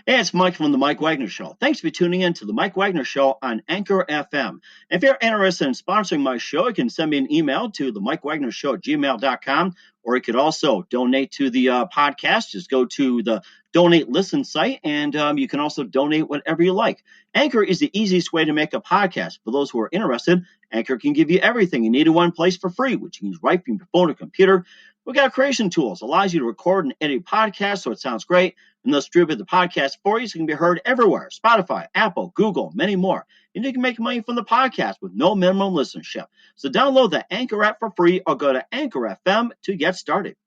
Hey, it's Mike from the Mike Wagner Show. Thanks for tuning in to the Mike Wagner Show on Anchor FM. If you're interested in sponsoring my show, you can send me an email to the MikeWagnerShow@gmail.com, or you could also donate to the podcast. Just go to the donate listen site, and you can also donate whatever you like. Anchor is the easiest way to make a podcast. For those who are interested, Anchor can give you everything you need in one place for free, which you can use right from your phone or computer. We've got creation tools, allows you to record and edit podcasts so it sounds great, and they'll distribute the podcast for you so it can be heard everywhere. Spotify, Apple, Google, many more. And you can make money from the podcast with no minimum listenership. So download the Anchor app for free or go to Anchor FM to get started.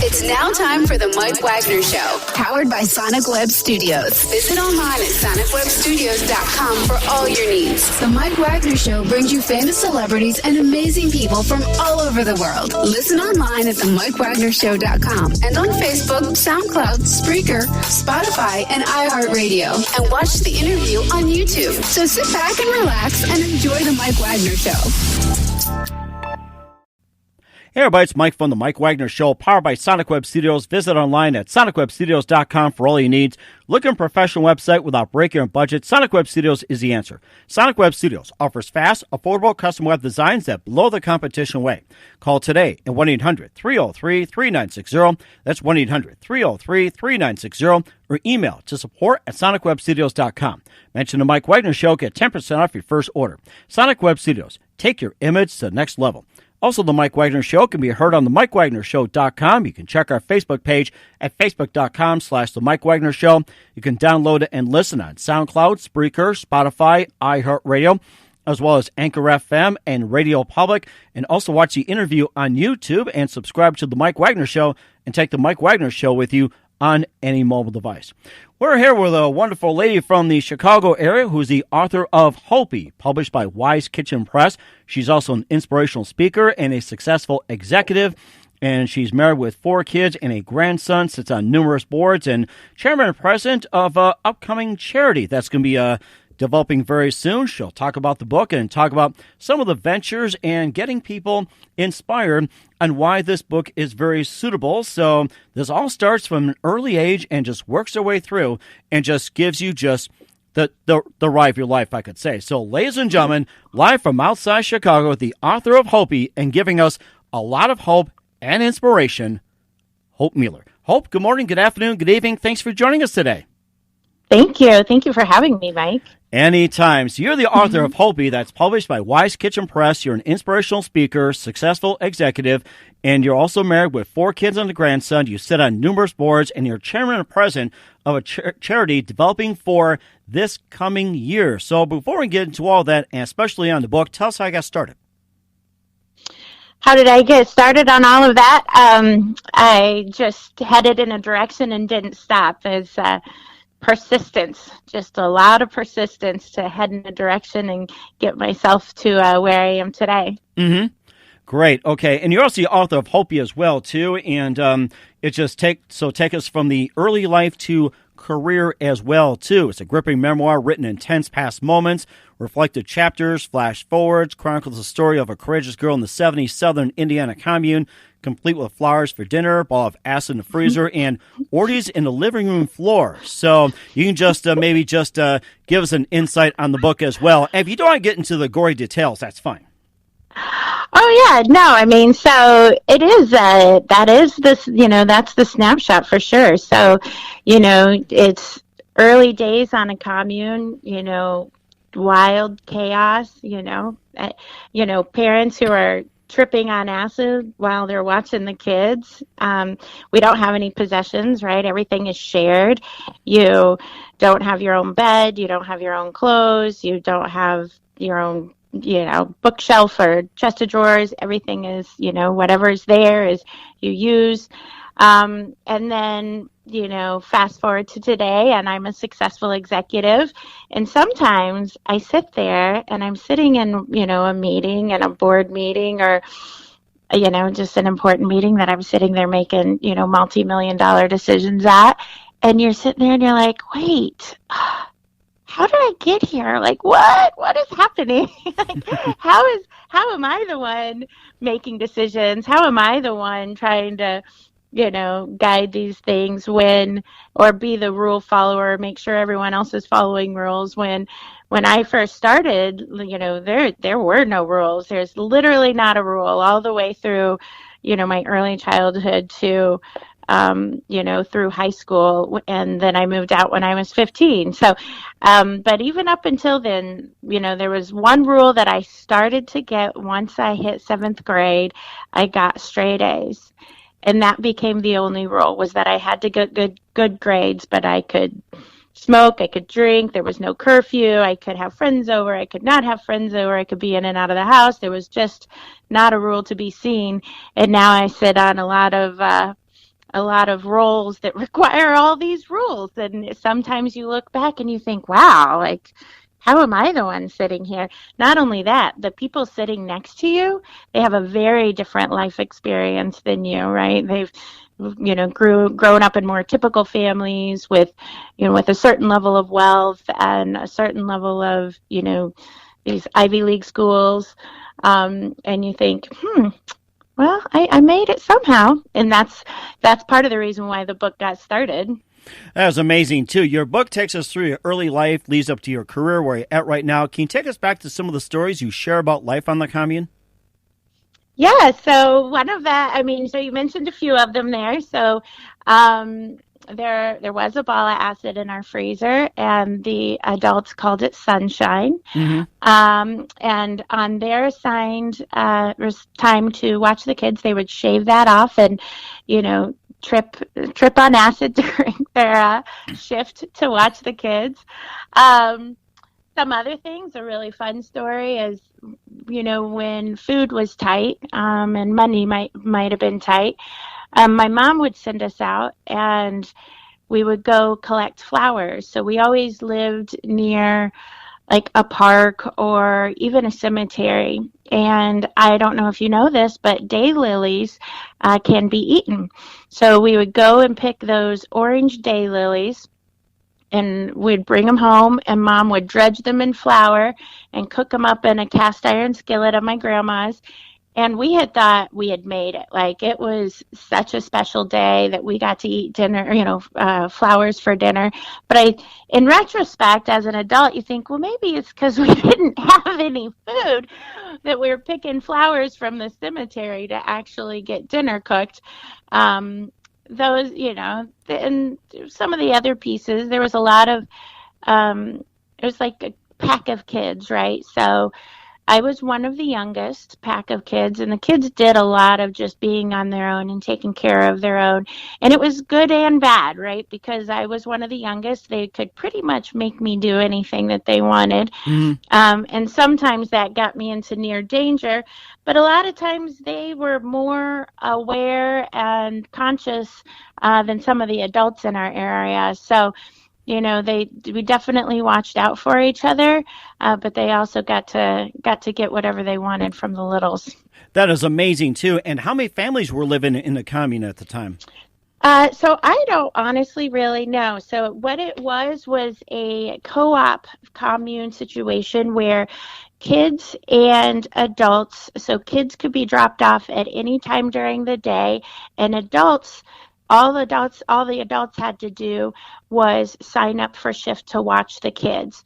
It's now time for the Mike Wagner Show, powered by Sonic Web Studios. Visit online at sonicwebstudios.com for all your needs. The Mike Wagner Show brings you famous celebrities and amazing people from all over the world. Listen online at themikewagnershow.com and on Facebook, SoundCloud, Spreaker, Spotify, and iHeartRadio. And watch the interview on YouTube. So sit back and relax and enjoy the Mike Wagner Show. Hey everybody, it's Mike from the Mike Wagner Show, powered by Sonic Web Studios. Visit online at sonicwebstudios.com for all your needs. Looking for a professional website without breaking your budget? Sonic Web Studios is the answer. Sonic Web Studios offers fast, affordable custom web designs that blow the competition away. Call today at 1-800-303-3960. That's 1-800-303-3960. Or email to support@sonicwebstudios.com. Mention the Mike Wagner Show, get 10% off your first order. Sonic Web Studios, take your image to the next level. Also, the Mike Wagner Show can be heard on the MikeWagnerShow.com. You can check our Facebook page at Facebook.com/The Mike Wagner Show. You can download it and listen on SoundCloud, Spreaker, Spotify, iHeartRadio, as well as Anchor FM and Radio Public. And also watch the interview on YouTube and subscribe to the Mike Wagner Show and take the Mike Wagner Show with you on any mobile device. We're here with a wonderful lady from the Chicago area who's the author of Hopey, published by Wise Kitchen Press. She's also an inspirational speaker and a successful executive, and she's married with 4 kids and a grandson, sits on numerous boards, and chairman and president of an upcoming charity that's going to be developing very soon. She'll talk about the book and talk about some of the ventures and getting people inspired on why this book is very suitable. So this all starts from an early age and just works their way through and just gives you just the ride of your life, I could say. So ladies and gentlemen, live from outside Chicago, the author of Hopey and giving us a lot of hope and inspiration, Hope Mueller. Hope, good morning, good afternoon, good evening. Thanks for joining us today. Thank you. Thank you for having me, Mike. Anytime. So you're the author of Hopey, that's published by Wise Kitchen Press. You're an inspirational speaker, successful executive, and you're also married with 4 kids and a grandson. You sit on numerous boards, and you're chairman and president of a charity developing for this coming year. So before we get into all that, and especially on the book, tell us how you got started. How did I get started on all of that? I just headed in a direction and didn't stop. There's persistence, just a lot of persistence to head in a direction and get myself to where I am today. Mm-hmm. Great. Okay. And you're also the author of Hopey as well, too. And it just take us from the early life to career as well, too. It's a gripping memoir written in tense past moments, reflective chapters, flash forwards, chronicles the story of a courageous girl in the 70s Southern Indiana commune, complete with flowers for dinner, ball of acid in the freezer, and orgies in the living room floor. So you can just maybe just give us an insight on the book as well. And if you don't want to get into the gory details, that's fine. Oh, yeah. No, I mean, so it is, that is this, that's the snapshot for sure. So, it's early days on a commune, wild chaos, parents who are tripping on acid while they're watching the kids. We don't have any possessions, right? Everything is shared. You don't have your own bed. You don't have your own clothes. You don't have your own, bookshelf or chest of drawers. Everything is, whatever is there is you use. And then, fast forward to today, and I'm a successful executive. And sometimes I sit there and I'm sitting in, a meeting and a board meeting or, just an important meeting that I'm sitting there making, multi-million-dollar decisions at. And you're sitting there and you're like, wait, how did I get here? Like, what is happening? Like, how am I the one making decisions? How am I the one trying to, guide these things or be the rule follower, make sure everyone else is following rules when I first started, there were no rules. There's literally not a rule all the way through, my early childhood to through high school, and then I moved out when I was 15. So, but even up until then, there was one rule that I started to get once I hit 7th grade. I got straight A's, and that became the only rule, was that I had to get good grades, but I could smoke, I could drink, there was no curfew, I could have friends over, I could not have friends over, I could be in and out of the house. There was just not a rule to be seen. And now I sit on a lot of roles that require all these rules, and sometimes you look back and you think, wow, like, how am I the one sitting here? Not only that, the people sitting next to you, they have a very different life experience than you, right? They've grown up in more typical families with a certain level of wealth and a certain level of these Ivy League schools, and you think, well, I made it somehow, and that's part of the reason why the book got started. That was amazing, too. Your book takes us through your early life, leads up to your career, where you're at right now. Can you take us back to some of the stories you share about life on the commune? Yeah, so one of that, so you mentioned a few of them there. So there was a ball of acid in our freezer, and the adults called it sunshine. Mm-hmm. And on their assigned time to watch the kids, they would shave that off and, trip on acid during their shift to watch the kids. Some other things, a really fun story is, when food was tight, and money might have been tight, my mom would send us out and we would go collect flowers. So we always lived near like a park or even a cemetery. And I don't know if you know this, but daylilies can be eaten. So we would go and pick those orange daylilies, and we'd bring them home, and Mom would dredge them in flour and cook them up in a cast iron skillet of my grandma's. And we had thought we had made it. Like, it was such a special day that we got to eat dinner, flowers for dinner. But in retrospect, as an adult, you think, well, maybe it's because we didn't have any food that we were picking flowers from the cemetery to actually get dinner cooked. Those, and some of the other pieces, there was a lot of, it was like a pack of kids, right? So I was one of the youngest pack of kids, and the kids did a lot of just being on their own and taking care of their own. And it was good and bad, right? Because I was one of the youngest, they could pretty much make me do anything that they wanted. Mm-hmm. And sometimes that got me into near danger. But a lot of times they were more aware and conscious than some of the adults in our area. So, we definitely watched out for each other, but they also got to get whatever they wanted from the littles. That is amazing, too. And how many families were living in the commune at the time? So I don't honestly really know. So what it was a co-op commune situation where kids and adults, so kids could be dropped off at any time during the day, and all the adults had to do was sign up for shift to watch the kids.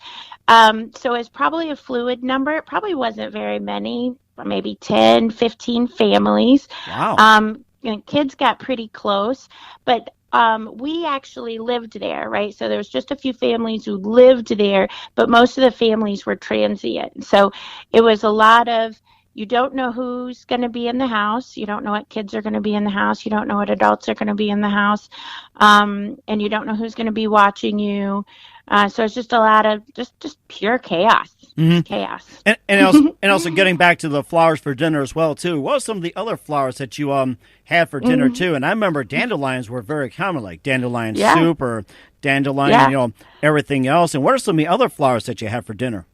So it's probably a fluid number. It probably wasn't very many, maybe 10, 15 families. Wow. Kids got pretty close, but we actually lived there, right? So there was just a few families who lived there, but most of the families were transient. So it was a lot of, you don't know who's going to be in the house. You don't know what kids are going to be in the house. You don't know what adults are going to be in the house. And you don't know who's going to be watching you. So it's just a lot of just pure chaos. Mm-hmm. Chaos. And also getting back to the flowers for dinner as well, too. What are some of the other flowers that you had for dinner, mm-hmm. too? And I remember dandelions were very common, like dandelion soup or dandelion, everything else. And what are some of the other flowers that you had for dinner?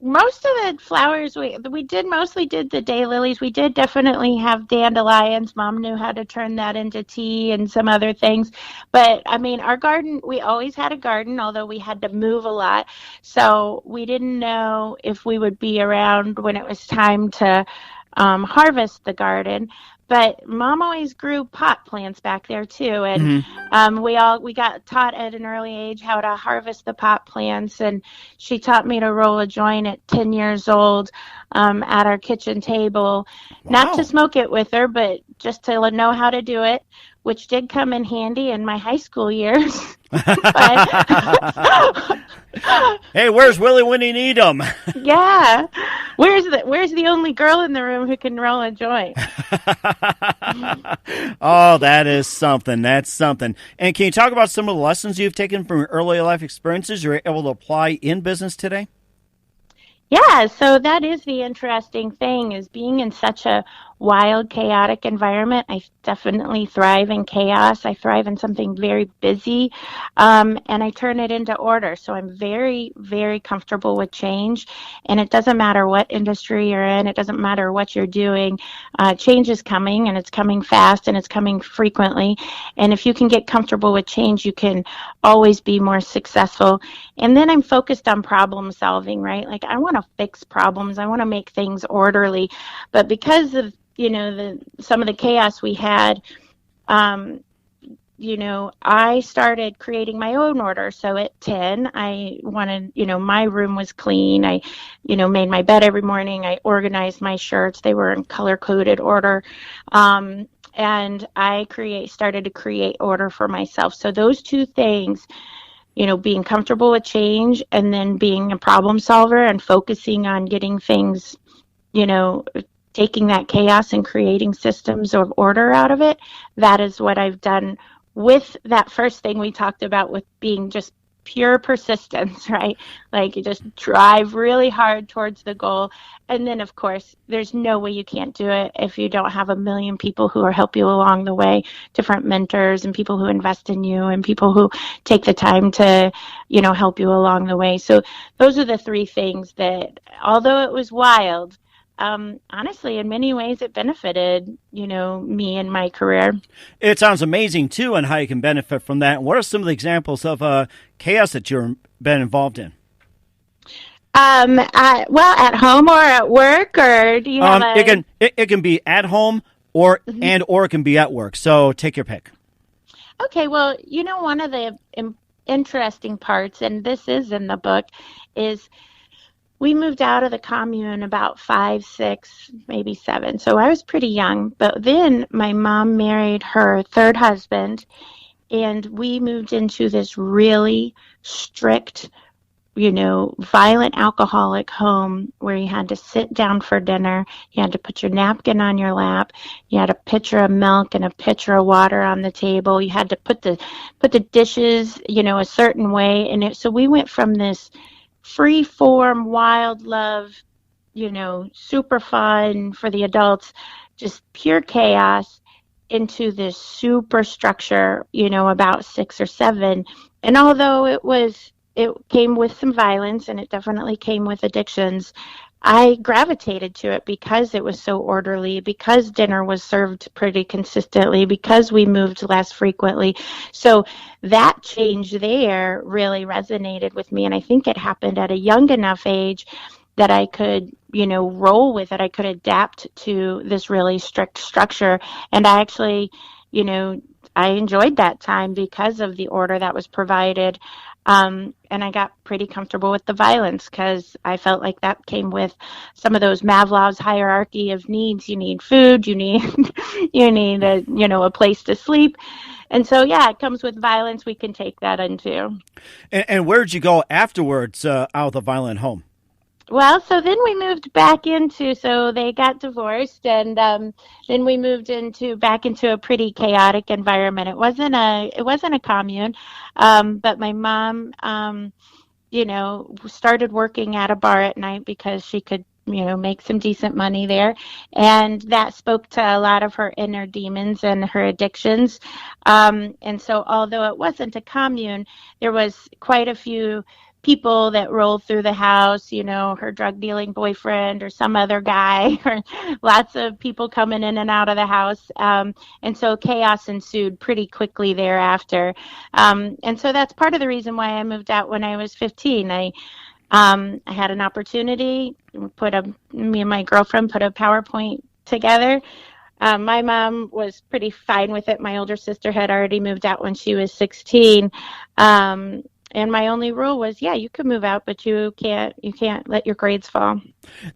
Most of the flowers we did mostly did the daylilies. We did definitely have dandelions. Mom knew how to turn that into tea and some other things. But I mean, our garden, we always had a garden, although we had to move a lot. So we didn't know if we would be around when it was time to harvest the garden. But Mom always grew pot plants back there too, and we got taught at an early age how to harvest the pot plants, and she taught me to roll a joint at 10 years old at our kitchen table. Wow. Not to smoke it with her, but just to know how to do it, which did come in handy in my high school years. Hey, where's Willie when you need him? Yeah. Where's the only girl in the room who can roll a joint? Oh, that is something. That's something. And can you talk about some of the lessons you've taken from your early life experiences you're able to apply in business today? Yeah, so that is the interesting thing, is being in such a wild, chaotic environment. I definitely thrive in chaos. I thrive in something very busy, and I turn it into order. So I'm very, very comfortable with change, and it doesn't matter what industry you're in. It doesn't matter what you're doing. Change is coming, and it's coming fast, and it's coming frequently. And if you can get comfortable with change, you can always be more successful. And then I'm focused on problem solving, right? Like, I want to fix problems. I want to make things orderly. But because of some of the chaos we had, I started creating my own order. So at 10, I wanted, my room was clean. I, made my bed every morning. I organized my shirts. They were in color-coded order. And I started to create order for myself. So those two things, being comfortable with change and then being a problem solver and focusing on getting things, taking that chaos and creating systems of order out of it. That is what I've done with that first thing we talked about, with being just pure persistence, right? Like, you just drive really hard towards the goal. And then, of course, there's no way you can't do it if you don't have a million people who are help you along the way, different mentors and people who invest in you and people who take the time to, help you along the way. So those are the three things that, although it was wild, honestly, in many ways, it benefited, me and my career. It sounds amazing, too, and how you can benefit from that. What are some of the examples of chaos that you've been involved in? At home or at work, or do you have it can be at home or it can be at work. So take your pick. Okay, well, one of the interesting parts, and this is in the book, is we moved out of the commune about 5, 6, maybe 7. So I was pretty young. But then my mom married her third husband, and we moved into this really strict, violent alcoholic home where you had to sit down for dinner. You had to put your napkin on your lap. You had a pitcher of milk and a pitcher of water on the table. You had to put the dishes, a certain way. And so we went from this free form, wild love, super fun for the adults, just pure chaos, into this super structure, about 6 or 7. And although it came with some violence, and it definitely came with addictions, I gravitated to it because it was so orderly, because dinner was served pretty consistently, because we moved less frequently. So that change there really resonated with me. And I think it happened at a young enough age that I could, roll with it. I could adapt to this really strict structure. And I actually, I enjoyed that time because of the order that was provided. And I got pretty comfortable with the violence because I felt like that came with some of those Maslow's hierarchy of needs. You need food, you need a place to sleep. And so, yeah, it comes with violence. We can take that into. And where did you go afterwards out of the violent home? Well, so then we moved back so they got divorced, and then we moved back into a pretty chaotic environment. It wasn't a commune, but my mom, started working at a bar at night because she could, make some decent money there, and that spoke to a lot of her inner demons and her addictions. And so, although it wasn't a commune, there was quite a few people that roll through the house, her drug dealing boyfriend or some other guy, or lots of people coming in and out of the house. And so chaos ensued pretty quickly thereafter. And so that's part of the reason why I moved out when I was 15. I had an opportunity, me and my girlfriend put a PowerPoint together. My mom was pretty fine with it. My older sister had already moved out when she was 16. And my only rule was, you could move out, but you can't let your grades fall.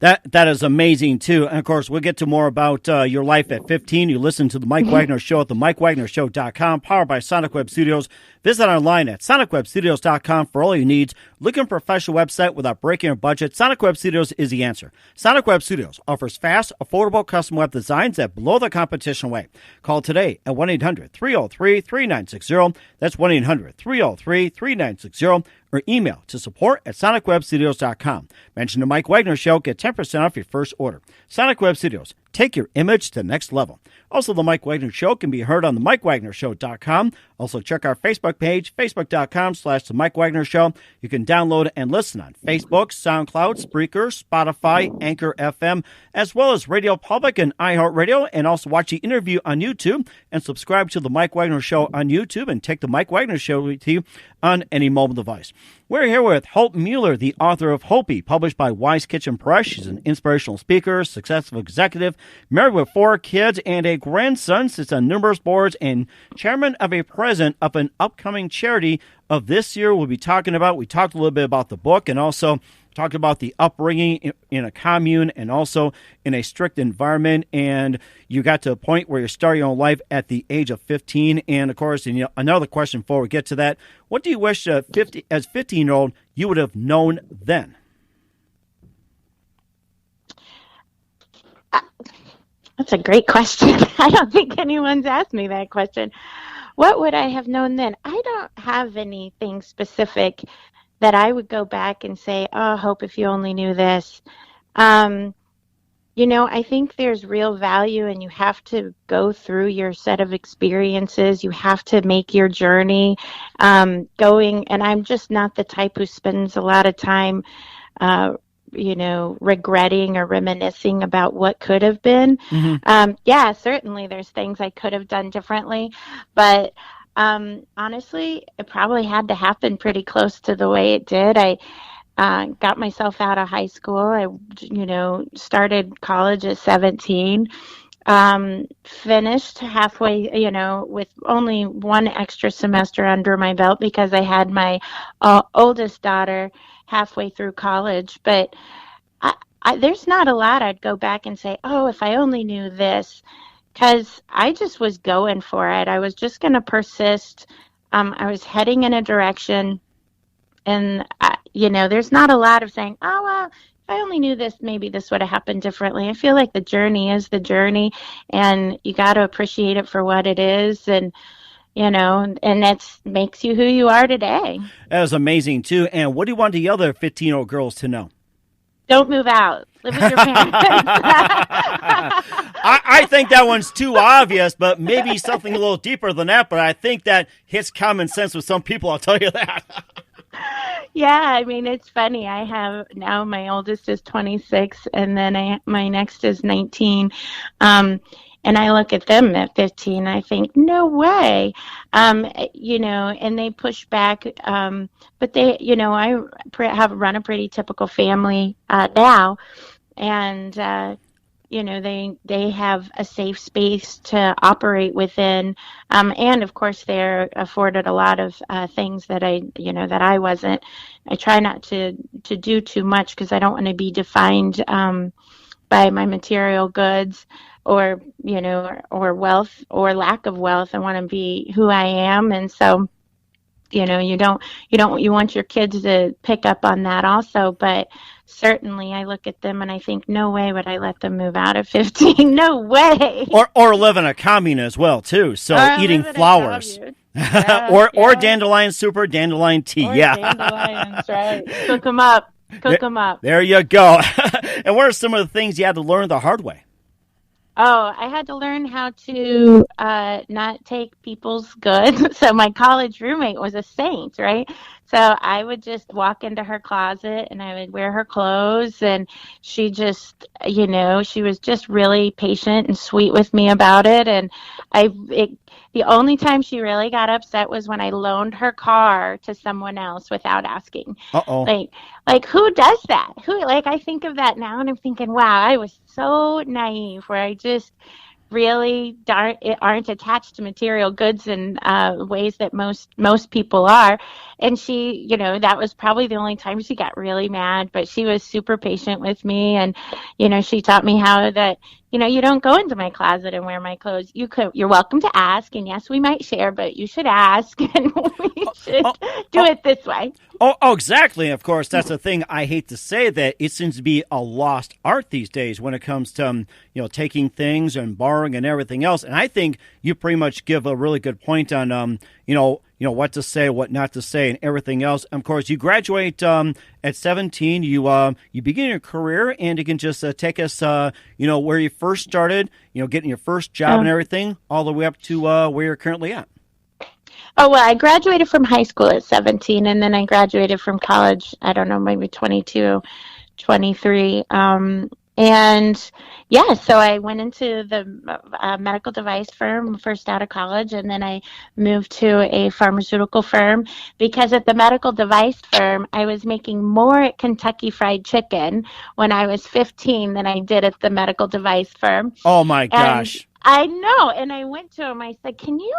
That is amazing, too. And, of course, we'll get to more about your life at 15. You listen to the Mike Wagner Show at the MikeWagnerShow.com, powered by Sonic Web Studios. Visit online at SonicWebStudios.com for all your needs. Looking for a professional website without breaking your budget? Sonic Web Studios is the answer. Sonic Web Studios offers fast, affordable custom web designs that blow the competition away. Call today at 1-800-303-3960. That's 1-800-303-3960. Or email to support@sonicwebstudios.com. Mention the Mike Wagner Show. Get 10% off your first order. Sonic Web Studios. Take your image to the next level. Also, the Mike Wagner Show can be heard on the MikeWagnerShow.com. Also, check our Facebook page, Facebook.com/The Mike Wagner Show. You can download and listen on Facebook, SoundCloud, Spreaker, Spotify, Anchor FM, as well as Radio Public and iHeartRadio, and also watch the interview on YouTube and subscribe to the Mike Wagner Show on YouTube and take the Mike Wagner Show with you on any mobile device. We're here with Hope Mueller, the author of Hopey, published by Wise Kitchen Press. She's an inspirational speaker, successful executive, married with 4 kids and a grandson, sits on numerous boards, and chairman of a president of an upcoming charity of this year we talked a little bit about the book, and also talked about the upbringing in a commune and also in a strict environment. And you got to a point where you're starting your own life at the age of 15. And, of course, another question before we get to that, what do you wish as 15-year-old you would have known then? That's a great question. I don't think anyone's asked me that question. What would I have known then? I don't have anything specific that I would go back and say, oh, Hope, if you only knew this. I think there's real value, and you have to go through your set of experiences. You have to make your journey going. And I'm just not the type who spends a lot of time, regretting or reminiscing about what could have been. Mm-hmm. Certainly there's things I could have done differently, but honestly, it probably had to happen pretty close to the way it did. I got myself out of high school. I, started college at 17, finished halfway, with only one extra semester under my belt because I had my oldest daughter halfway through college. But there's not a lot I'd go back and say, oh, if I only knew this. Because I just was going for it. I was just going to persist. I was heading in a direction. And, there's not a lot of saying, oh, well, if I only knew this, maybe this would have happened differently. I feel like the journey is the journey, and you got to appreciate it for what it is. And, and that makes you who you are today. That was amazing, too. And what do you want the other 15-year-old girls to know? Don't move out. Live with your parents. I think that one's too obvious, but maybe something a little deeper than that. But I think that hits common sense with some people, I'll tell you that. Yeah, it's funny. I have now, my oldest is 26, and then my next is 19. And I look at them at 15, I think, no way, and they push back. But they, I have run a pretty typical family now, and, they have a safe space to operate within. And of course, they're afforded a lot of things that I wasn't. I try not to do too much because I don't want to be defined by my material goods or wealth or lack of wealth. I want to be who I am. And so, you want your kids to pick up on that also, but certainly I look at them and I think, no way would I let them move out at 15. No way. Or live in a commune as well, too. So eating flowers. Yeah, or dandelion soup or dandelion tea. Or dandelions, right. Cook them up. There you go. And what are some of the things you had to learn the hard way? Oh, I had to learn how to not take people's goods. So my college roommate was a saint, right? So I would just walk into her closet and I would wear her clothes, and she just, she was just really patient and sweet with me about it. And the only time she really got upset was when I loaned her car to someone else without asking. Uh-oh. Like who does that? I think of that now and I'm thinking, wow, I was so naive where I just really aren't attached to material goods in ways that most people are. And she, that was probably the only time she got really mad, but she was super patient with me. And, she taught me how that, you don't go into my closet and wear my clothes. You're welcome to ask. And yes, we might share, but you should ask and we should do it this way. Oh, exactly. Of course, that's the thing. I hate to say that it seems to be a lost art these days when it comes to, taking things and borrowing and everything else. And I think you pretty much give a really good point on, what to say, what not to say, and everything else. And of course, you graduate at 17. You begin your career, and you can just take us, where you first started, getting your first job and everything, all the way up to where you're currently at. Oh, well, I graduated from high school at 17, and then I graduated from college, I don't know, maybe 22, 23. And yeah, so I went into the medical device firm first out of college, and then I moved to a pharmaceutical firm because at the medical device firm, I was making more at Kentucky Fried Chicken when I was 15 than I did at the medical device firm. Oh, my gosh. I know. And I went to them. I said, can you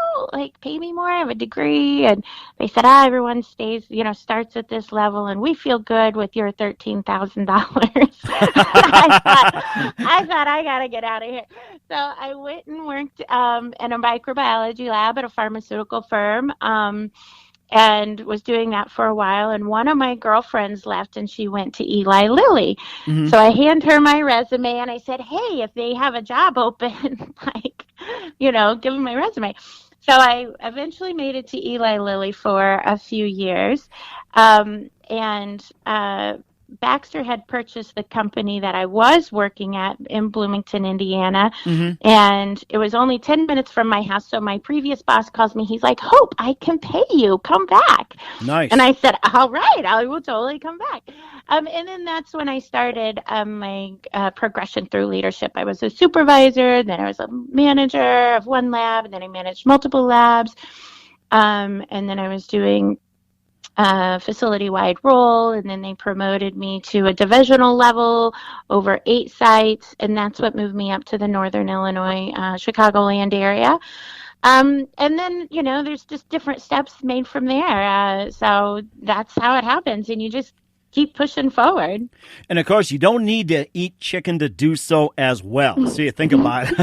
pay me more? I have a degree. And they said, everyone starts at this level and we feel good with your $13,000. I thought I got to get out of here. So I went and worked in a microbiology lab at a pharmaceutical firm. And was doing that for a while. And one of my girlfriends left and she went to Eli Lilly. Mm-hmm. So I hand her my resume and I said, hey, if they have a job open, give them my resume. So I eventually made it to Eli Lilly for a few years. Baxter had purchased the company that I was working at in Bloomington, Indiana, and it was only 10 minutes from my house. So my previous boss calls me. He's like, Hope, I can pay you. Come back. Nice. And I said, all right, I will totally come back. And then that's when I started my progression through leadership. I was a supervisor, then I was a manager of one lab, and then I managed multiple labs. And then I was doing facility-wide role, and then they promoted me to a divisional level over 8 sites, and that's what moved me up to the Northern Illinois, Chicagoland area. And then, there's just different steps made from there. So that's how it happens, and you just keep pushing forward. And, of course, you don't need to eat chicken to do so as well. So you think about it.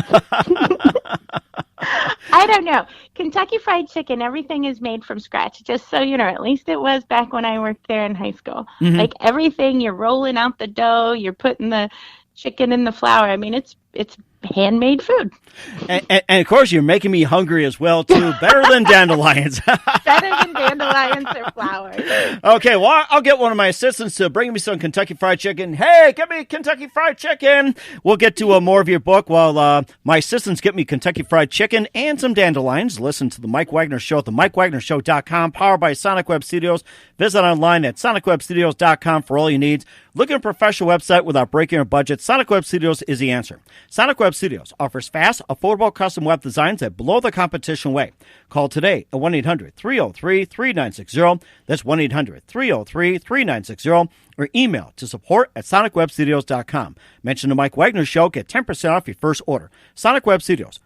I don't know. Kentucky Fried Chicken, everything is made from scratch. Just so you know, at least it was back when I worked there in high school. Mm-hmm. Everything, you're rolling out the dough, you're putting the chicken in the flour. I mean, it's handmade food. And of course, you're making me hungry as well, too. Better than dandelions. Better than dandelions or flowers. Okay, well, I'll get one of my assistants to bring me some Kentucky Fried Chicken. Hey, get me Kentucky Fried Chicken. We'll get to more of your book while my assistants get me Kentucky Fried Chicken and some dandelions. Listen to The Mike Wagner Show at themikewagnershow.com, powered by Sonic Web Studios. Visit online at sonicwebstudios.com for all your needs. Look at a professional website without breaking your budget. Sonic Web Studios is the answer. Sonic Web Studios offers fast, affordable custom web designs that blow the competition away. Call today at 1-800-303-3960. That's 1-800-303-3960. Or email to support@sonicwebstudios.com. Mention the Mike Wagner Show. Get 10% off your first order. Sonic Web Studios.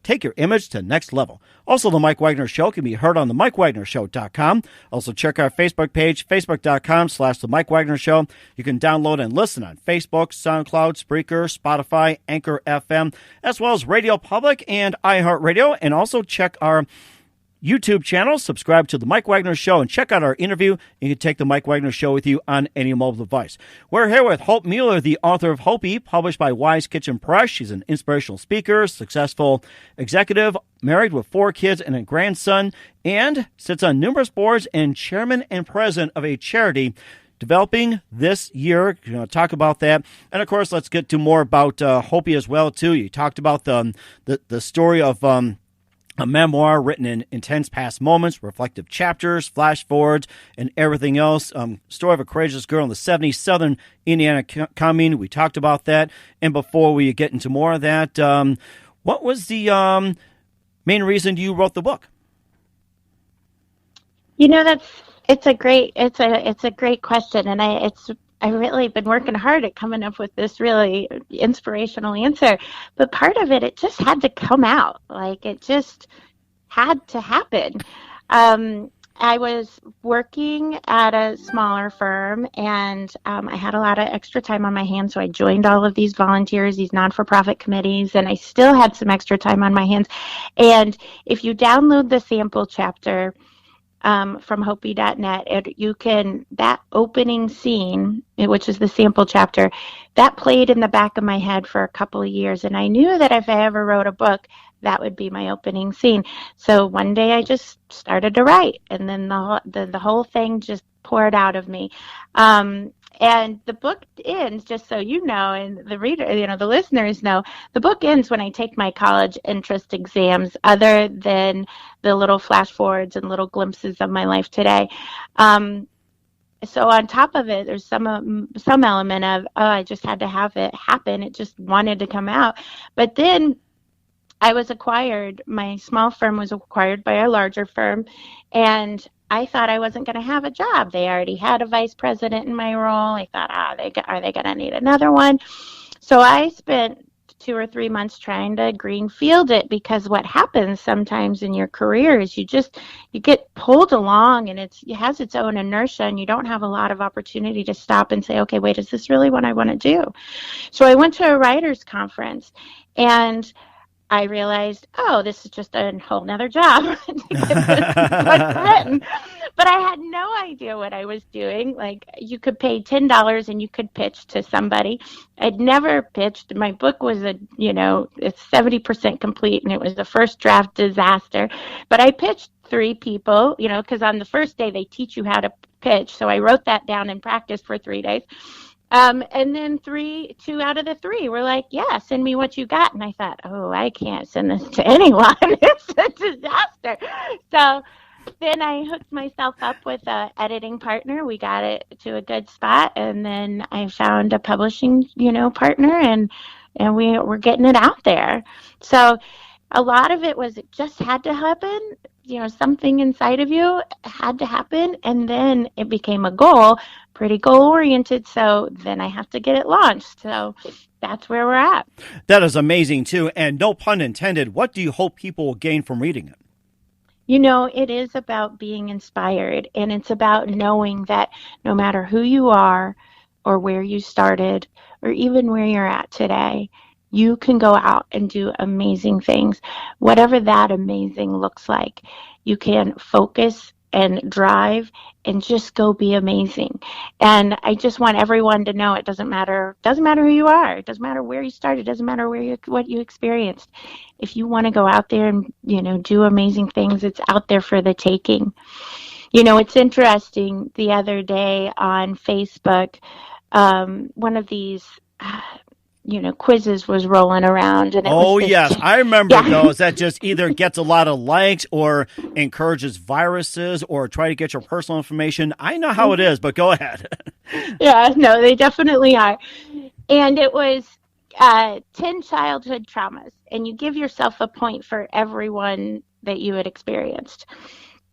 Take your image to the next level. Also, The Mike Wagner Show can be heard on themikewagnershow.com. Also, check our Facebook page, facebook.com/The Mike Wagner Show. You can download and listen on Facebook, SoundCloud, Spreaker, Spotify, Anchor FM, as well as Radio Public and iHeartRadio. And also check our YouTube channel, subscribe to The Mike Wagner Show, and check out our interview. You can take The Mike Wagner Show with you on any mobile device. We're here with Hope Mueller, the author of Hopey, published by Wise Kitchen Press. She's an inspirational speaker, successful executive, married with 4 kids and a grandson, and sits on numerous boards and chairman and president of a charity developing this year. Talk about that. And, of course, let's get to more about Hopey as well, too. You talked about the story of a memoir written in intense past moments, reflective chapters, flash forwards, and everything else. Story of a courageous girl in the 70s, Southern Indiana coming. We talked about that. And before we get into more of that, what was the main reason you wrote the book? It's a great question, and I've really been working hard at coming up with this really inspirational answer. But part of it just had to come out. Like, it just had to happen. I was working at a smaller firm, and I had a lot of extra time on my hands, so I joined all of these volunteers, these non-for-profit committees, and I still had some extra time on my hands. And if you download the sample chapter from Hopey.net, that opening scene, which is the sample chapter, that played in the back of my head for a couple of years, and I knew that if I ever wrote a book, that would be my opening scene. So one day I just started to write, and then the whole thing just poured out of me. And the book ends, just so you know, and the reader, the listeners know, the book ends when I take my college entrance exams, other than the little flash forwards and little glimpses of my life today. So on top of it, there's some element of, I just had to have it happen. It just wanted to come out. But then I was acquired. My small firm was acquired by a larger firm, and I thought I wasn't going to have a job. They already had a vice president in my role. I thought, are they going to need another one? So I spent 2 or 3 months trying to greenfield it, because what happens sometimes in your career is you get pulled along, and it has its own inertia, and you don't have a lot of opportunity to stop and say, okay, wait, is this really what I want to do? So I went to a writer's conference, and I realized, this is just a whole nother job to get this book written. But I had no idea what I was doing. Like, you could pay $10 and you could pitch to somebody. I'd never pitched. My book was it's 70% complete, and it was the first draft disaster. But I pitched 3 people, because on the first day they teach you how to pitch. So I wrote that down and practiced for 3 days. And then 2 out of the 3 were like, yeah, send me what you got. And I thought, I can't send this to anyone. It's a disaster. So then I hooked myself up with an editing partner. We got it to a good spot. And then I found a publishing, partner, and we're getting it out there. So a lot of it just had to happen. Something inside of you had to happen, and then it became a goal, pretty goal-oriented, so then I have to get it launched. So that's where we're at. That is amazing, too, and no pun intended. What do you hope people will gain from reading it? It is about being inspired, and it's about knowing that no matter who you are or where you started or even where you're at today, you can go out and do amazing things. Whatever that amazing looks like, you can focus and drive and just go be amazing. And I just want everyone to know it doesn't matter who you are. It doesn't matter where you started. It doesn't matter what you experienced. If you want to go out there and, do amazing things, it's out there for the taking. It's interesting. The other day on Facebook, one of these quizzes was rolling around. And yes, I remember those. That just either gets a lot of likes or encourages viruses or try to get your personal information. I know how it is, but go ahead. Yeah, no, they definitely are. And it was 10 childhood traumas, and you give yourself a point for every one that you had experienced.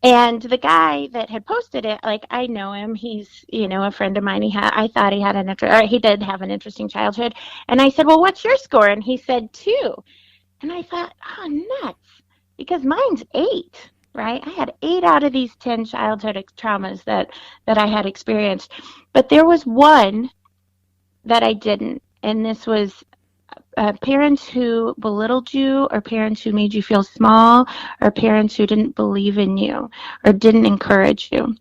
And the guy that had posted it, I know him. He's, a friend of mine. I thought he did have an interesting childhood. And I said, well, what's your score? And he said 2. And I thought, nuts, because mine's 8, right? I had 8 out of these 10 childhood traumas that I had experienced. But there was one that I didn't. And this was parents who belittled you, or parents who made you feel small, or parents who didn't believe in you or didn't encourage you.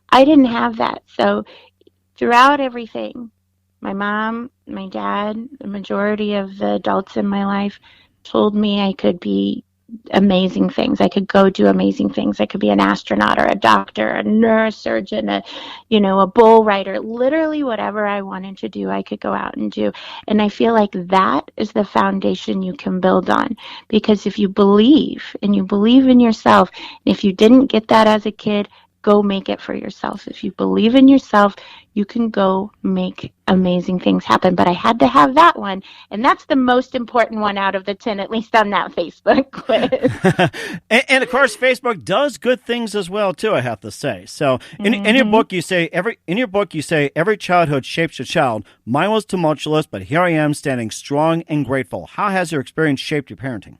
I didn't have that. So throughout everything, my mom, my dad, the majority of the adults in my life told me I could be amazing things. I could go do amazing things. I could be an astronaut or a doctor, a neurosurgeon, a bull rider, literally whatever I wanted to do, I could go out and do. And I feel like that is the foundation you can build on, because if you believe and you believe in yourself, and if you didn't get that as a kid, go make it for yourself. If you believe in yourself, you can go make amazing things happen. But I had to have that one, and that's the most important one out of the 10, at least on that Facebook quiz. and of course, Facebook does good things as well too, I have to say. So in your book, you say every childhood shapes a child. Mine was tumultuous, but here I am standing strong and grateful. How has your experience shaped your parenting?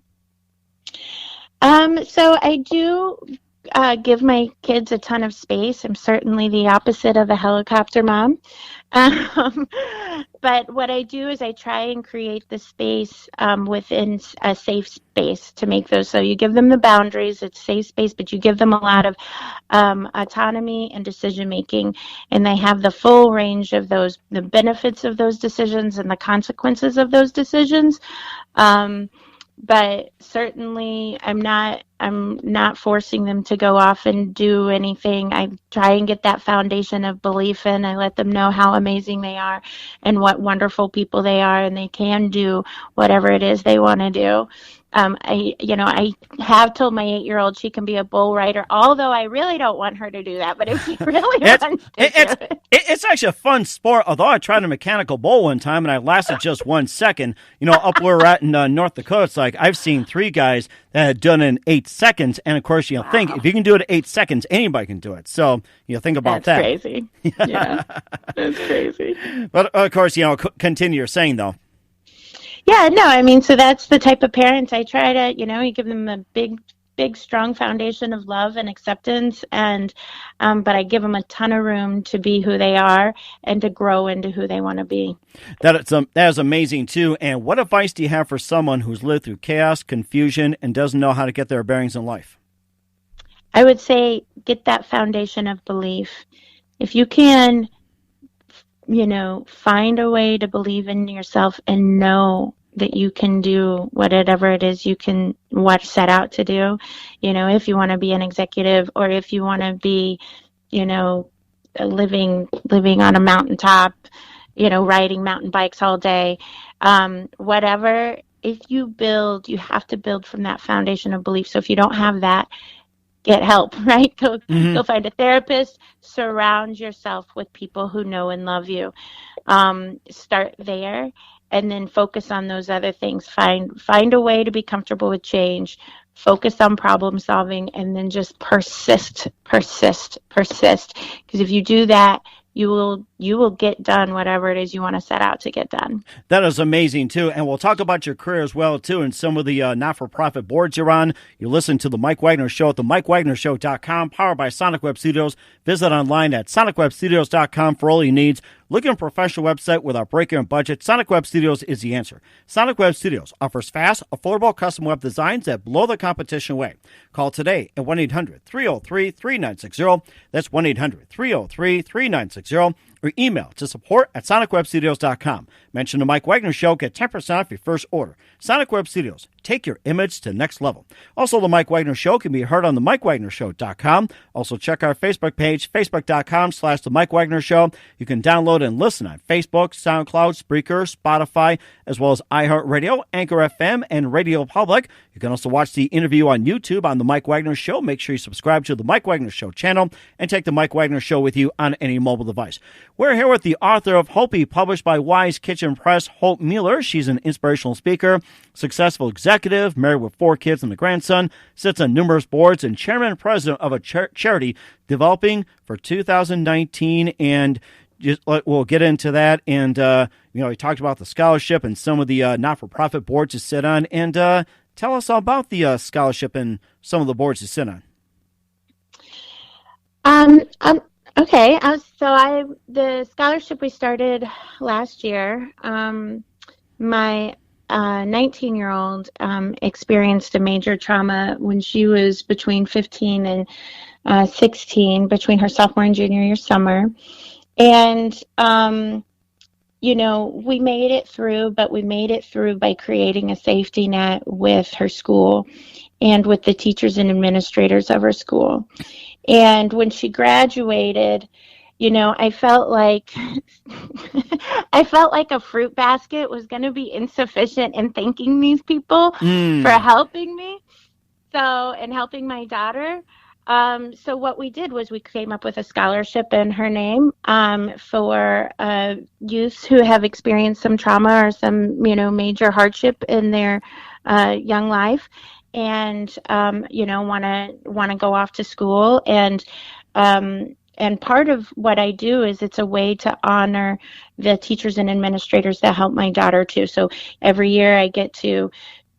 So I do give my kids a ton of space. I'm certainly the opposite of a helicopter mom. But what I do is I try and create the space within a safe space to make those. So you give them the boundaries, it's safe space, but you give them a lot of autonomy and decision making, and they have the full range of those, the benefits of those decisions and the consequences of those decisions. But certainly I'm not forcing them to go off and do anything. I try and get that foundation of belief in. I let them know how amazing they are and what wonderful people they are, and they can do whatever it is they want to do. I have told my 8-year-old she can be a bull rider, although I really don't want her to do that. But if she really wants to do it. It's actually a fun sport, although I tried a mechanical bull one time, and I lasted just 1 second. Up where we're at in North Dakota, it's like I've seen 3 guys that had done it in 8 seconds. And, of course, wow. Think if you can do it in 8 seconds, anybody can do it. So, think about that. That's crazy. Yeah, that's crazy. But, of course, continue your saying, though. Yeah, no, so that's the type of parents I try to, you give them a big, strong foundation of love and acceptance, and but I give them a ton of room to be who they are and to grow into who they want to be. That is amazing, too. And what advice do you have for someone who's lived through chaos, confusion, and doesn't know how to get their bearings in life? I would say get that foundation of belief. If you can find a way to believe in yourself and know that you can do whatever it is you can set out to do. If you want to be an executive, or if you want to be, living on a mountaintop, riding mountain bikes all day, whatever. If you have to build from that foundation of belief. So if you don't have that, get help, right? Go find a therapist. Surround yourself with people who know and love you. Start there, and then focus on those other things. Find a way to be comfortable with change. Focus on problem solving, and then just persist. Because if you do that, you will get done whatever it is you want to set out to get done. That is amazing, too. And we'll talk about your career as well, too, and some of the not-for-profit boards you're on. You listen to The Mike Wagner Show at themikewagnershow.com, powered by Sonic Web Studios. Visit online at sonicwebstudios.com for all your needs. Look at a professional website without breaking a budget. Sonic Web Studios is the answer. Sonic Web Studios offers fast, affordable custom web designs that blow the competition away. Call today at 1-800-303-3960. That's 1-800-303-3960. Or email to support@sonicwebstudios.com. Mention the Mike Wagner Show. Get 10% off your first order. Sonic Web Studios. Take your image to the next level. Also, the Mike Wagner Show can be heard on the MikeWagnerShow.com. Also, check our Facebook page, Facebook.com/The Mike Wagner Show. You can download and listen on Facebook, SoundCloud, Spreaker, Spotify, as well as iHeartRadio, Anchor FM, and Radio Public. You can also watch the interview on YouTube on The Mike Wagner Show. Make sure you subscribe to The Mike Wagner Show channel and take The Mike Wagner Show with you on any mobile device. We're here with the author of Hopey, published by Wise Kitchen Press, Hope Mueller. She's an inspirational speaker, successful executive, married with 4 kids and a grandson, sits on numerous boards, and chairman and president of a charity developing for 2019. And we'll get into that. And, he talked about the scholarship and some of the not-for-profit boards you sit on. And tell us all about the scholarship and some of the boards you sit on. Okay, the scholarship we started last year. My 19-year-old experienced a major trauma when she was between 15 and 16, between her sophomore and junior year summer. And, we made it through, but we made it through by creating a safety net with her school. and with the teachers and administrators of her school. And when she graduated, I felt like a fruit basket was going to be insufficient in thanking these people for helping me. And helping my daughter. So what we did was we came up with a scholarship in her name for youths who have experienced some trauma or some, major hardship in their young life, and want to go off to school. And part of what I do is it's a way to honor the teachers and administrators that help my daughter too. So every year I get to,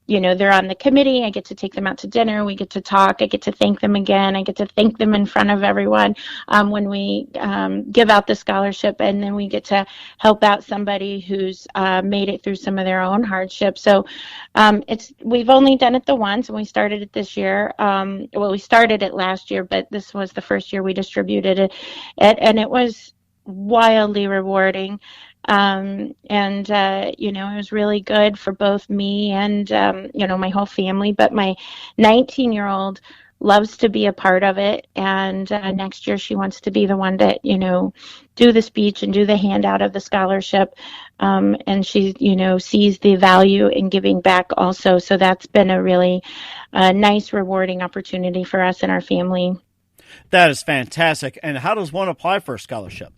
they're on the committee. I get to take them out to dinner. We get to talk. I get to thank them again. I get to thank them in front of everyone when we give out the scholarship, and then we get to help out somebody who's made it through some of their own hardship. So we've only done it the once, and we started it this year. We started it last year, but this was the first year we distributed it, and it was wildly rewarding. It was really good for both me and, my whole family. But my 19-year-old loves to be a part of it. And next year she wants to be the one to, do the speech and do the handout of the scholarship. And she, sees the value in giving back also. So that's been a really nice, rewarding opportunity for us and our family. That is fantastic. And how does one apply for a scholarship?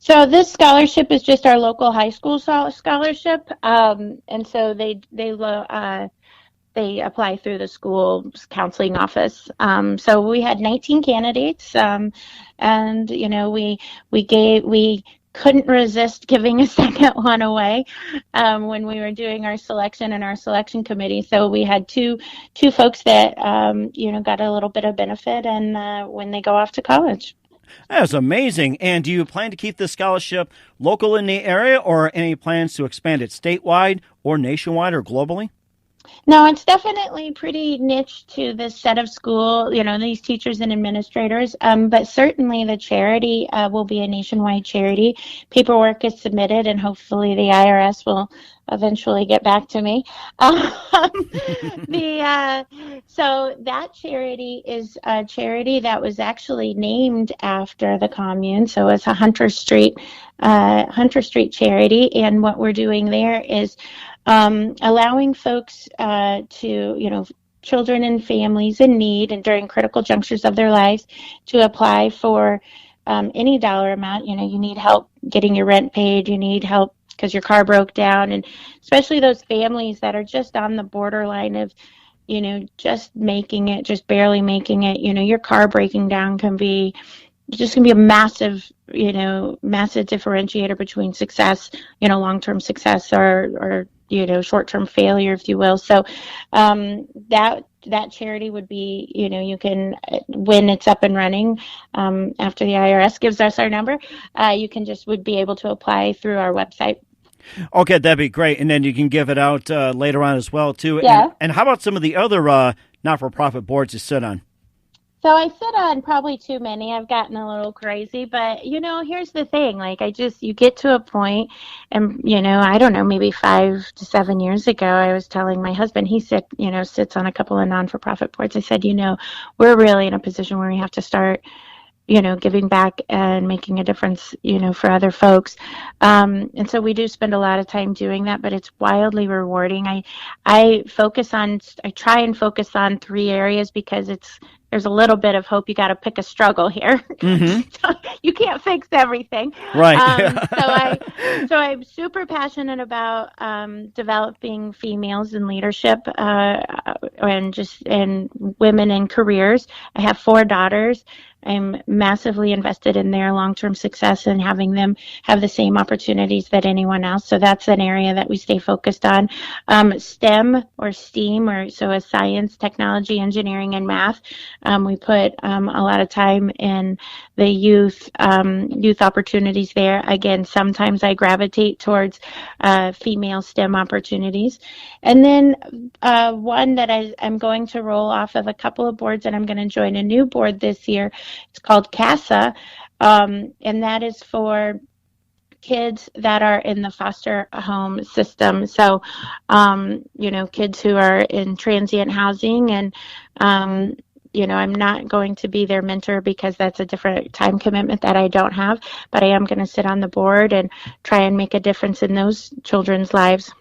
So this scholarship is just our local high school scholarship, and so they apply through the school's counseling office. So we had 19 candidates, and we couldn't resist giving a second one away when we were doing our selection and our selection committee. So we had two folks that got a little bit of benefit, and when they go off to college. That's amazing. And do you plan to keep this scholarship local in the area, or any plans to expand it statewide or nationwide or globally? No, it's definitely pretty niche to this set of school, these teachers and administrators. But certainly the charity will be a nationwide charity. Paperwork is submitted, and hopefully the IRS will eventually get back to me. So that charity is a charity that was actually named after the commune. So it's a Hunter Street charity, and what we're doing there is allowing folks to, children and families in need and during critical junctures of their lives to apply for any dollar amount. You need help getting your rent paid, you need help because your car broke down, and especially those families that are just on the borderline of, just barely making it. Your car breaking down can be a massive, massive differentiator between success, long-term success or short-term failure, if you will. So that charity would be, you can, when it's up and running, after the IRS gives us our number, would be able to apply through our website. Okay, that'd be great. And then you can give it out later on as well, too. Yeah. And how about some of the other not-for-profit boards you sit on? So I sit on probably too many. I've gotten a little crazy, but here's the thing. You get to a point, and I don't know, maybe 5 to 7 years ago, I was telling my husband, he sits on a couple of non-for-profit boards. I said, we're really in a position where we have to start, giving back and making a difference, for other folks. And so we do spend a lot of time doing that, but it's wildly rewarding. I try and focus on 3 areas because there's a little bit of hope. You got to pick a struggle here. Mm-hmm. So you can't fix everything. Right. So I'm super passionate about developing females in leadership and women in careers. I have 4 daughters. I'm massively invested in their long-term success and having them have the same opportunities that anyone else. So that's an area that we stay focused on. STEM or STEAM, so as science, technology, engineering, and math. We put a lot of time in the youth opportunities there. Again, sometimes I gravitate towards female STEM opportunities. And then one that I'm going to roll off of a couple of boards, and I'm going to join a new board this year. It's called CASA, and that is for kids that are in the foster home system. So, kids who are in transient housing, and, I'm not going to be their mentor because that's a different time commitment that I don't have, but I am going to sit on the board and try and make a difference in those children's lives.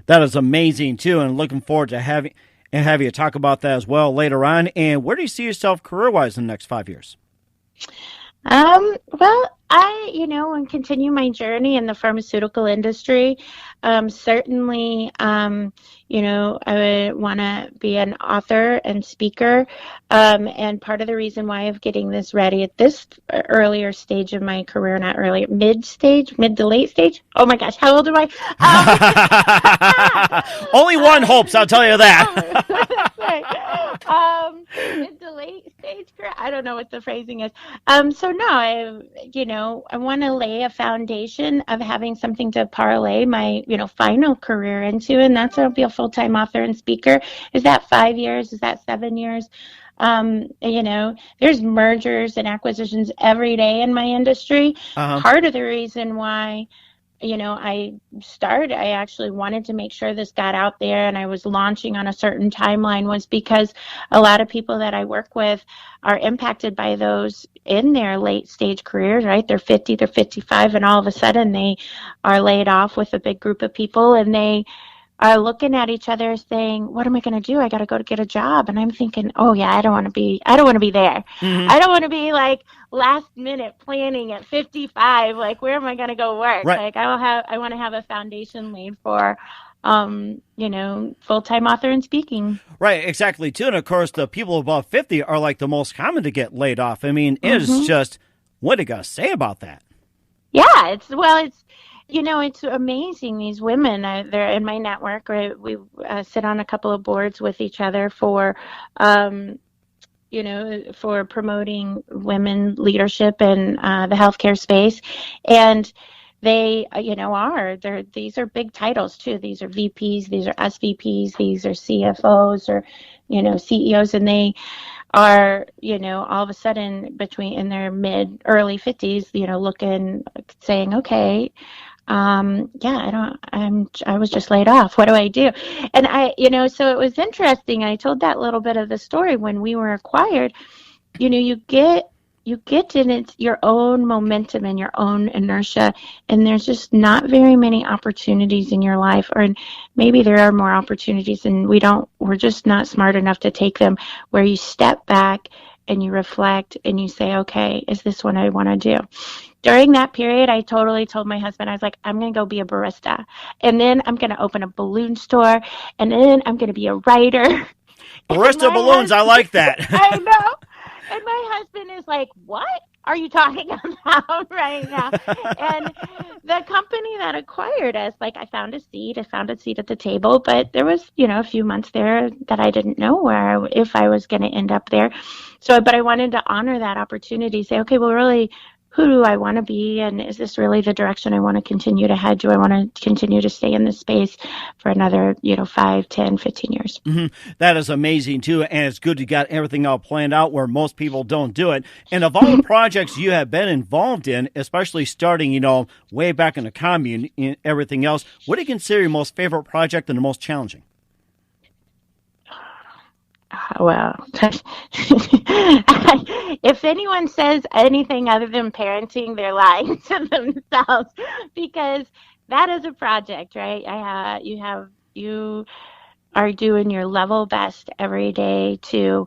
That is amazing, too, and looking forward to have you talk about that as well later on. And where do you see yourself career-wise in the next 5 years? Well, I, and continue my journey in the pharmaceutical industry. Certainly, I would want to be an author and speaker. And part of the reason why I'm getting this ready at this earlier stage of my career, not early, mid to late stage. Oh my gosh, how old am I? Only one hopes, I'll tell you that. Mid to late stage career. I don't know what the phrasing is. So no, I want to lay a foundation of having something to parlay my, final career into, and that's I'll be a full-time author and speaker. Is that 5 years? Is that 7 years? There's mergers and acquisitions every day in my industry. Uh-huh. Part of the reason why I actually wanted to make sure this got out there and I was launching on a certain timeline was because a lot of people that I work with are impacted by those in their late stage careers, right? They're 50, they're 55, and all of a sudden they are laid off with a big group of people, and they are looking at each other saying, what am I going to do? I got to go to get a job. And I'm thinking, oh yeah, I don't want to be there. Mm-hmm. I don't want to be like last minute planning at 55. Like, where am I going to go work? Right. Like I want to have a foundation laid for, full-time author and speaking. Right, exactly, too. And, of course, the people above 50 are, like, the most common to get laid off. I mean, it is just, what do you got to say about that? Yeah, it's amazing. These women, they're in my network. Right? We sit on a couple of boards with each other for promoting women leadership in the healthcare space. And they, these are big titles too. These are VPs, these are SVPs, these are CFOs or, CEOs, and they are, all of a sudden in their early 50s, looking, saying, okay, I was just laid off. What do I do? And so it was interesting. I told that little bit of the story when we were acquired. You get in it's your own momentum and your own inertia, and there's just not very many opportunities in your life, or maybe there are more opportunities and we're just not smart enough to take them, where you step back and you reflect and you say, okay, is this what I want to do? During that period, I totally told my husband, I was like, I'm going to go be a barista, and then I'm going to open a balloon store, and then I'm going to be a writer. Barista balloons, I like that. I know. And my husband is like, what are you talking about right now? And the company that acquired us, like, I found a seat at the table, but there was, a few months there that I didn't know if I was going to end up there. So, but I wanted to honor that opportunity, say, okay, well, really, who do I want to be? And is this really the direction I want to continue to head? Do I want to continue to stay in this space for another, 5, 10, 15 years? Mm-hmm. That is amazing, too. And it's good you got everything all planned out where most people don't do it. And of all the projects you have been involved in, especially starting, way back in the commune and everything else, what do you consider your most favorite project and the most challenging? Well, if anyone says anything other than parenting, they're lying to themselves, because that is a project, right? You are doing your level best every day to,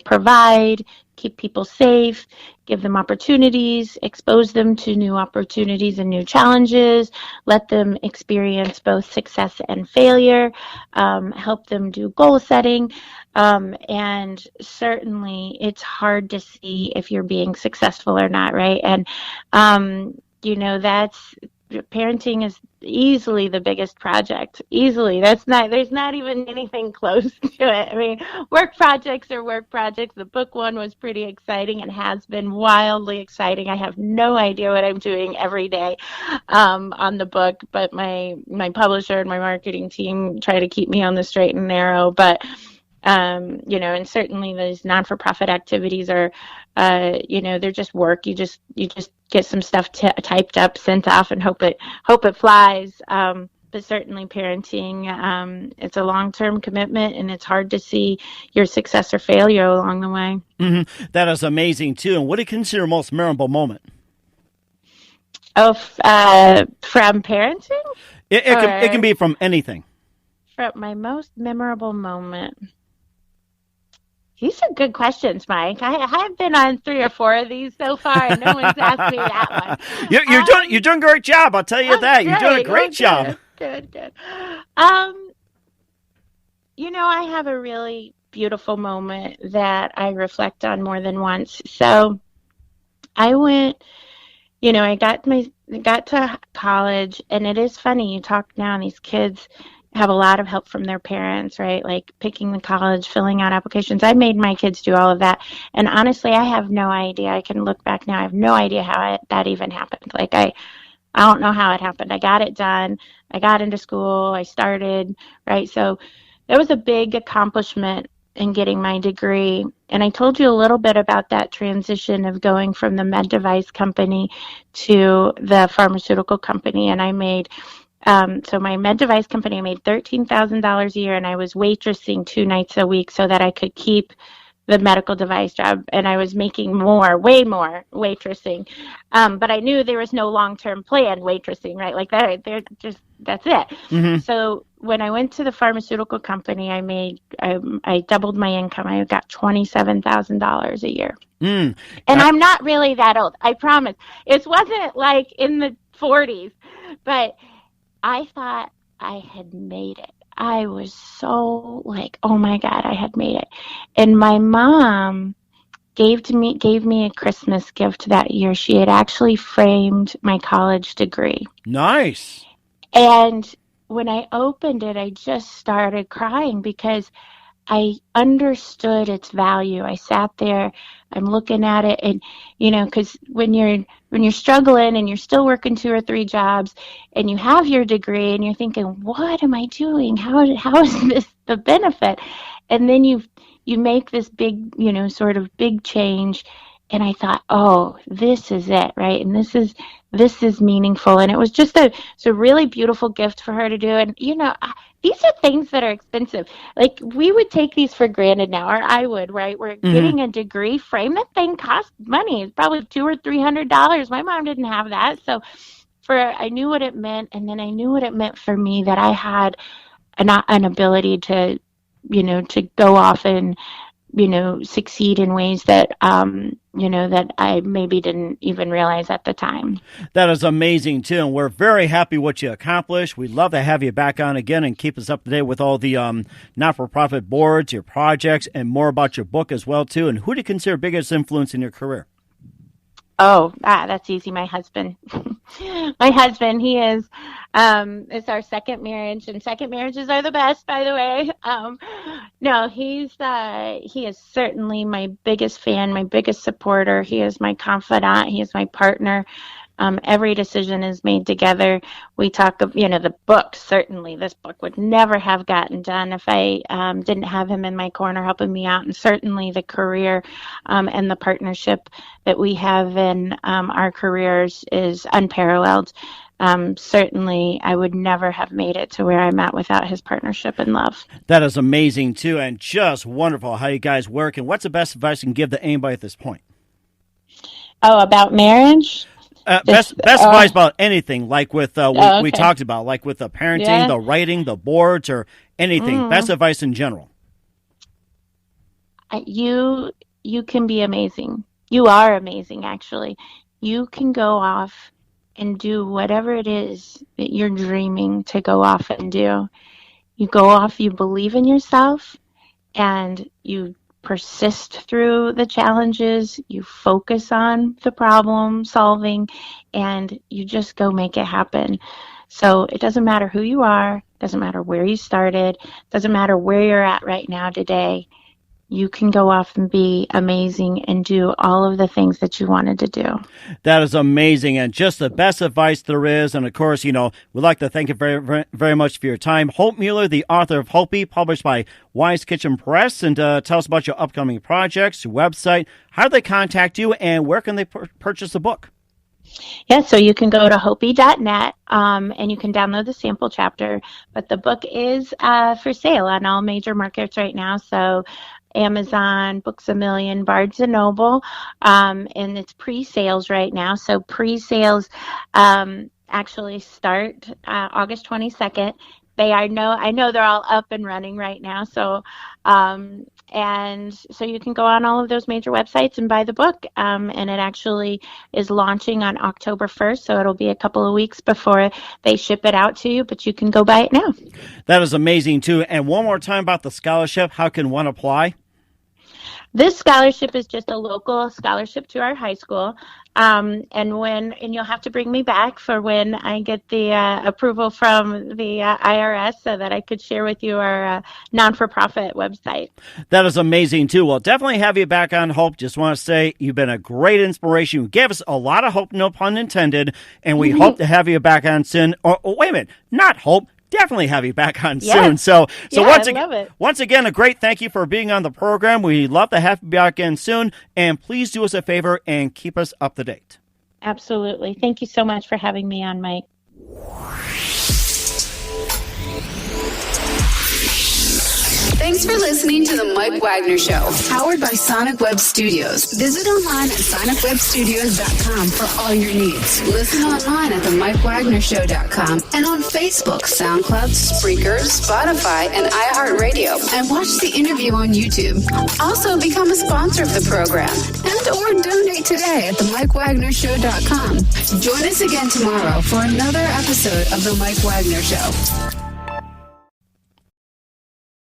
provide, keep people safe, give them opportunities, expose them to new opportunities and new challenges, let them experience both success and failure, help them do goal setting. And certainly it's hard to see if you're being successful or not, right? And, parenting is easily the biggest project. Easily. There's not even anything close to it. I mean, work projects are work projects. The book one was pretty exciting and has been wildly exciting. I have no idea what I'm doing every day on the book, but my publisher and my marketing team try to keep me on the straight and narrow. But And certainly those non-for-profit activities are, they're just work. You just get some stuff typed up, sent off, and hope it flies. But certainly parenting, it's a long-term commitment, and it's hard to see your success or failure along the way. Mm-hmm. That is amazing too. And what do you consider most memorable moment? Oh, from parenting? It can be from anything. From my most memorable moment. These are good questions, Mike. I've been on 3 or 4 of these so far, and no one's asked me that one. You're doing a great job. I'll tell you that. You're doing a great job. Good. I have a really beautiful moment that I reflect on more than once. So I went, I got to college, and it is funny. You talk now, and these kids have a lot of help from their parents, right? Like picking the college, filling out applications. I made my kids do all of that. And honestly, I have no idea. I can look back now. I have no idea how that even happened. Like I don't know how it happened. I got it done. I got into school. I started, right? So that was a big accomplishment in getting my degree. And I told you a little bit about that transition of going from the med device company to the pharmaceutical company. And I made so my med device company, I made $13,000 a year, and I was waitressing 2 nights a week so that I could keep the medical device job, and I was making way more waitressing. But I knew there was no long-term plan waitressing, right? Like that, that's it. Mm-hmm. So when I went to the pharmaceutical company, I doubled my income. I got $27,000 a year. And I'm not really that old, I promise. It wasn't like in the 40s, but I thought I had made it. I was so like, oh my God, I had made it. And my mom gave me a Christmas gift that year. She had actually framed my college degree. Nice. And when I opened it, I just started crying because I understood its value. I sat there, I'm looking at it, and because when you're struggling and you're still working 2 or 3 jobs, and you have your degree, and you're thinking, what am I doing? How is this the benefit? And then you make this big, sort of big change, and I thought, oh, this is it, right? And this is meaningful, and it was just a really beautiful gift for her to do, and these are things that are expensive. Like, we would take these for granted now, or I would, right? We're getting a degree frame. That thing costs money. It's probably $200 or $300. My mom didn't have that. So I knew what it meant, and then I knew what it meant for me, that I had an ability to, to go off and, succeed in ways that, that I maybe didn't even realize at the time. That is amazing, too. And we're very happy what you accomplished. We'd love to have you back on again and keep us up to date with all the not-for-profit boards, your projects, and more about your book as well, too. And who do you consider biggest influence in your career? Oh, that's easy. My husband. My husband, he is, it's our second marriage, and second marriages are the best, by the way. No, he is certainly my biggest fan, my biggest supporter. He is my confidant. He is my partner. Every decision is made together. We talk of, the book, certainly. This book would never have gotten done if I didn't have him in my corner helping me out. And certainly the career and the partnership that we have in our careers is unparalleled. Certainly, I would never have made it to where I'm at without his partnership and love. That is amazing, too, and just wonderful how you guys work. And what's the best advice you can give to anybody at this point? Oh, about marriage? Best advice about anything, like with we talked about, like with the parenting, the writing, the boards, or anything. Best advice in general. You can be amazing. You are amazing, actually. You can go off and do whatever it is that you're dreaming to go off and do. You go off, you believe in yourself, and you persist through the challenges, you focus on the problem solving, and you just go make it happen. So it doesn't matter who you are, doesn't matter where you started, doesn't matter where you're at right now today. you can go off and be amazing and do all of the things that you wanted to do. That is amazing, and just the best advice there is. And of course, we'd like to thank you very, very, very much for your time. Hope Mueller, the author of Hopey, published by Wise Kitchen Press. And tell us about your upcoming projects, your website, how do they contact you, and where can they purchase the book? Yeah, so you can go to hopey.net and you can download the sample chapter. But the book is for sale on all major markets right now. So Amazon, Books A Million, Barnes & Noble, and it's pre-sales right now. So pre-sales actually start August 22nd. I know they're all up and running right now. So and so you can go on all of those major websites and buy the book. And it actually is launching on October 1st. So it'll be a couple of weeks before they ship it out to you, but you can go buy it now. That is amazing too. And one more time about the scholarship. How can one apply? This scholarship is just a local scholarship to our high school, and you'll have to bring me back for when I get the approval from the IRS so that I could share with you our non-for-profit website. That is amazing too. Well, definitely have you back on, Hope. Just want to say you've been a great inspiration. You gave us a lot of hope, no pun intended, and we hope to have you back on soon. Or wait a minute, not hope. Definitely have you back on soon. So once again, a great thank you for being on the program. We'd love to have you back in soon. And please do us a favor and keep us up to date. Absolutely. Thank you so much for having me on, Mike. Thanks for listening to The Mike Wagner Show, powered by Sonic Web Studios. Visit online at sonicwebstudios.com for all your needs. Listen online at themikewagnershow.com and on Facebook, SoundCloud, Spreaker, Spotify, and iHeartRadio. And watch the interview on YouTube. Also, become a sponsor of the program and or donate today at themikewagnershow.com. Join us again tomorrow for another episode of The Mike Wagner Show.